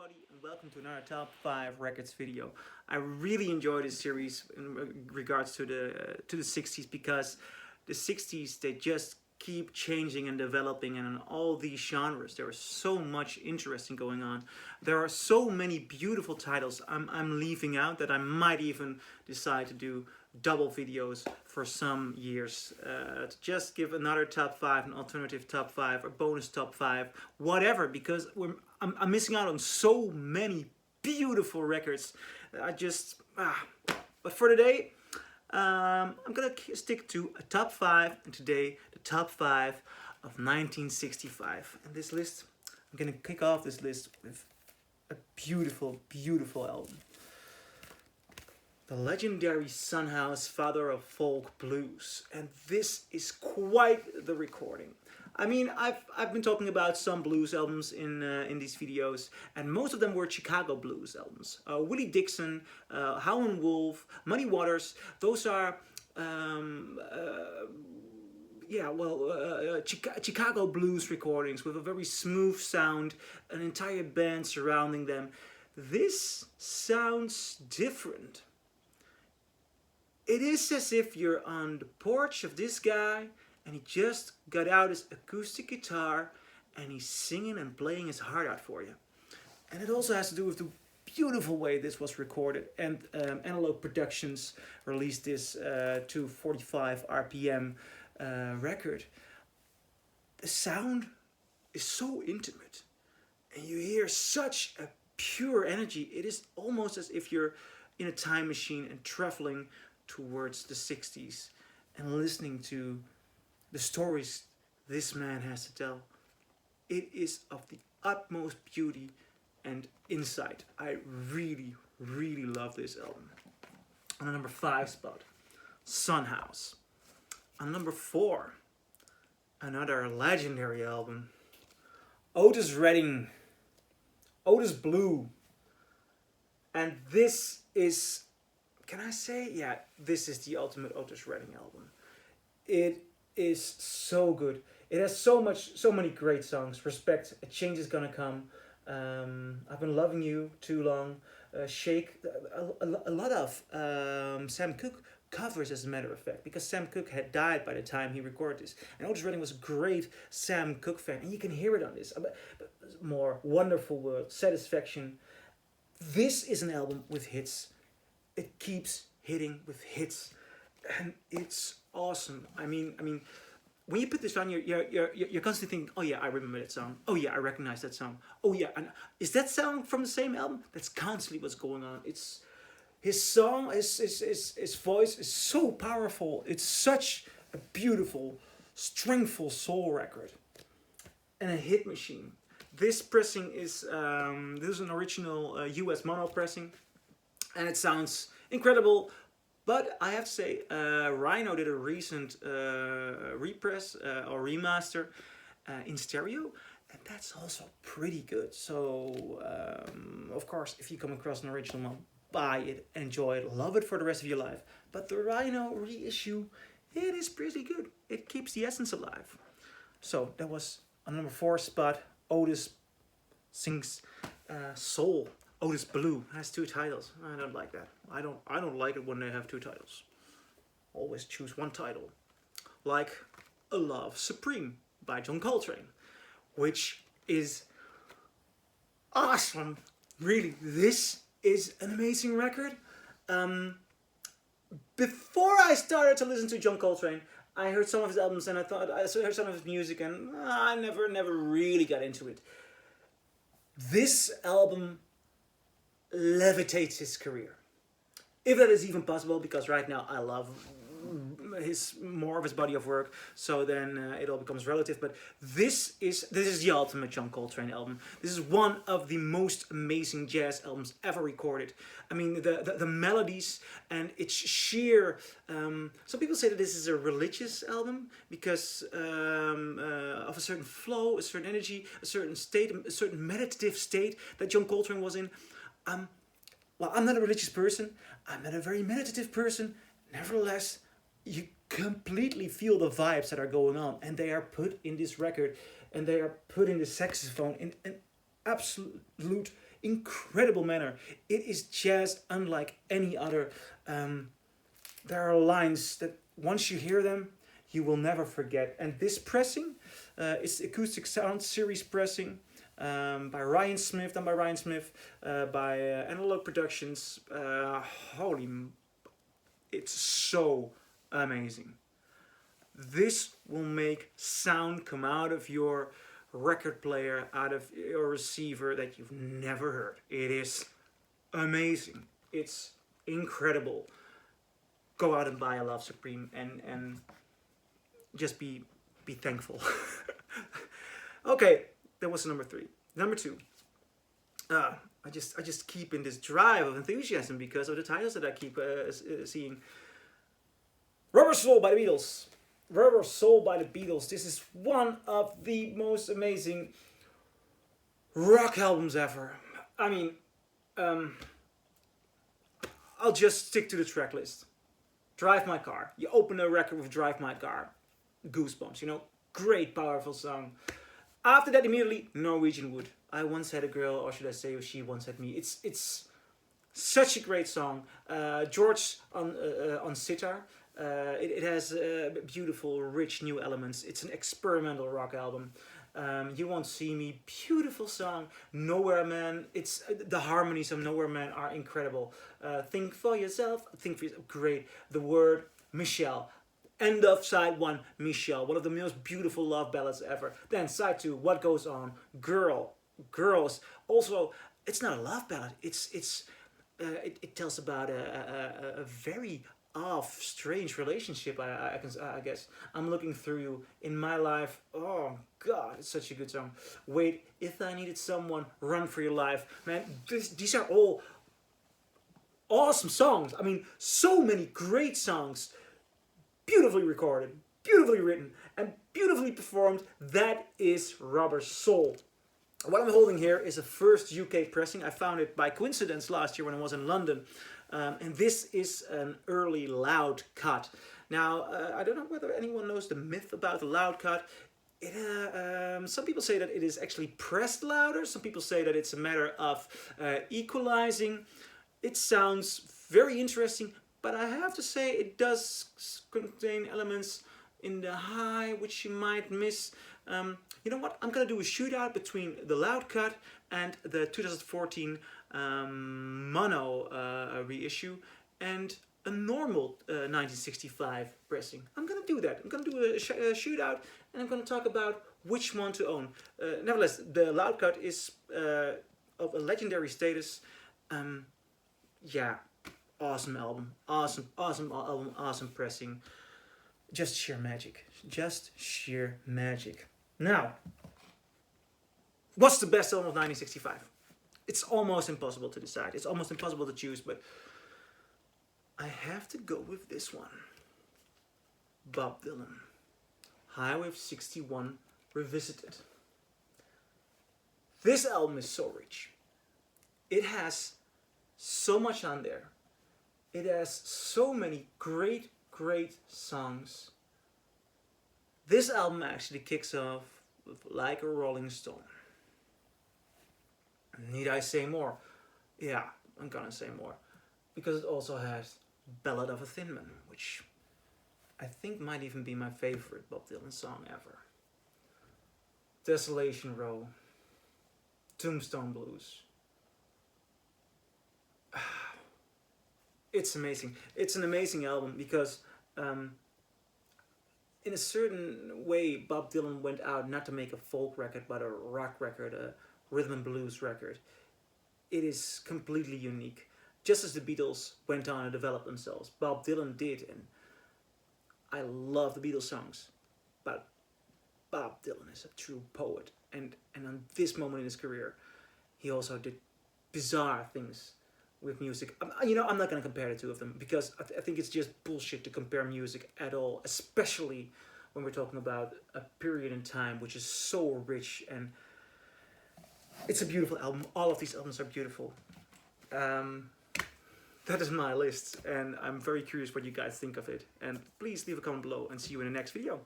everybody, and welcome to another Top 5 Records video. I really enjoy this series in regards to the 60s, because the 60s, they just keep changing and developing, and in all these genres there is so much interesting going on. There are so many beautiful titles I'm leaving out that I might even decide to do double videos for some years, to just give another top 5, an alternative top 5, a bonus top 5, whatever, because I'm missing out on so many beautiful records. I just but for today, I'm gonna stick to a top 5, and today the top 5 of 1965. And this list, I'm gonna kick off this list with a beautiful, beautiful album. The legendary Son House, father of folk blues, and this is quite the recording. I mean, I've been talking about some blues albums in these videos, and most of them were Chicago blues albums. Willie Dixon, Howlin' Wolf, Muddy Waters. Those are Chicago blues recordings with a very smooth sound, an entire band surrounding them. This sounds different. It is as if you're on the porch of this guy and he just got out his acoustic guitar and he's singing and playing his heart out for you. And it also has to do with the beautiful way this was recorded. And Analog Productions released this 245 RPM record. The sound is so intimate and you hear such a pure energy. It is almost as if you're in a time machine and traveling towards the 60s and listening to the stories this man has to tell. It is of the utmost beauty and insight. I really, really love this album. On the number 5 spot, Son House. On number 4, another legendary album, Otis Redding, Otis Blue. And this is, can I say? Yeah, this is the ultimate Otis Redding album. It is so good. It has so many great songs. Respect, A Change Is Gonna Come, I've Been Loving You Too Long, Shake, a lot of Sam Cooke covers, as a matter of fact, because Sam Cooke had died by the time he recorded this. And Otis Redding was a great Sam Cooke fan, and you can hear it on this. More Wonderful World, Satisfaction. This is an album with hits. It keeps hitting with hits, and it's awesome. I mean, when you put this on, you're constantly thinking, oh yeah, I remember that song. Oh yeah, I recognize that song. Oh yeah, and is that song from the same album? That's constantly what's going on. It's his song, his voice is so powerful. It's such a beautiful, strengthful soul record, and a hit machine. This pressing is this is an original US mono pressing, and it sounds incredible. But I have to say, Rhino did a recent repress or remaster in stereo, and that's also pretty good. So, of course, if you come across an original one, buy it, enjoy it, love it for the rest of your life. But the Rhino reissue, it is pretty good. It keeps the essence alive. So that was on number 4 spot. Otis sings soul. Otis Blue has 2 titles. I don't like that. I don't like it when they have 2 titles. Always choose one title. Like A Love Supreme by John Coltrane, which is awesome. Really, this is an amazing record. Before I started to listen to John Coltrane, I heard some of his albums and I heard some of his music, and I never really got into it. This album levitates his career, if that is even possible, because right now I love more of his body of work, so then it all becomes relative. But this is the ultimate John Coltrane album. This is one of the most amazing jazz albums ever recorded. I mean, the melodies and its sheer some people say that this is a religious album because of a certain flow, a certain energy, a certain state, a certain meditative state that John Coltrane was in. Well, I'm not a religious person, I'm not a very meditative person. Nevertheless, you completely feel the vibes that are going on, and they are put in this record, and they are put in the saxophone in an absolute incredible manner. It is just unlike any other. There are lines that once you hear them, you will never forget. And this pressing, it's acoustic sound series pressing by Ryan Smith, done by Ryan Smith, by Analog Productions. It's so amazing. This will make sound come out of your record player, out of your receiver that you've never heard. It is amazing. It's incredible. Go out and buy a Love Supreme and just be thankful. Okay, that was number 3. Number 2. I just keep in this drive of enthusiasm because of the titles that I keep seeing. Rubber Soul by the Beatles. Rubber Soul by the Beatles. This is one of the most amazing rock albums ever. I mean, I'll just stick to the track list. Drive My Car. You open a record with Drive My Car. Goosebumps, you know. Great, powerful song. After that, immediately, Norwegian Wood. I once had a girl, or should I say she once had me. It's such a great song. George on sitar. It has beautiful, rich new elements. It's an experimental rock album. You Won't See Me, beautiful song. Nowhere Man, it's the harmonies of Nowhere Man are incredible. Think for Yourself, great. The Word, Michelle. End of side 1, Michelle, one of the most beautiful love ballads ever. Then side 2, What Goes On, Girls. Also, it's not a love ballad. It tells about a very off, strange relationship. I guess I'm looking through in my life. Oh God, it's such a good song. Wait, If I Needed Someone, Run for Your Life. Man, these are all awesome songs. I mean, so many great songs. Beautifully recorded, beautifully written, and beautifully performed. That is Rubber Soul. What I'm holding here is a first UK pressing. I found it by coincidence last year when I was in London. And this is an early loud cut. Now, I don't know whether anyone knows the myth about the loud cut. Some people say that it is actually pressed louder. Some people say that it's a matter of equalizing. It sounds very interesting, but I have to say it does contain elements in the high which you might miss. You know what? I'm going to do a shootout between the loud cut and the 2014 mono reissue and a normal 1965 pressing. I'm going to do that. I'm going to do a shootout and I'm going to talk about which one to own. Nevertheless, the loud cut is of a legendary status. Yeah, awesome album. Awesome album, awesome pressing. Just sheer magic. Just sheer magic. Now, what's the best album of 1965? It's almost impossible to decide. It's almost impossible to choose, but I have to go with this one. Bob Dylan. Highway of 61 Revisited. This album is so rich. It has so much on there. It has so many great songs. This album actually kicks off with Like a Rolling Stone. Need I say more? Yeah, I'm gonna say more. Because it also has Ballad of a Thin Man, which I think might even be my favorite Bob Dylan song ever. Desolation Row. Tombstone Blues. It's amazing. It's an amazing album because in a certain way Bob Dylan went out not to make a folk record but a rock record, a rhythm and blues record. It is completely unique. Just as the Beatles went on and developed themselves, Bob Dylan did, and I love the Beatles songs, but Bob Dylan is a true poet, and on this moment in his career, he also did bizarre things with music. I'm not going to compare the two of them because I think it's just bullshit to compare music at all, especially when we're talking about a period in time which is so rich, and it's a beautiful album. All of these albums are beautiful. That is my list, and I'm very curious what you guys think of it. And please leave a comment below and see you in the next video.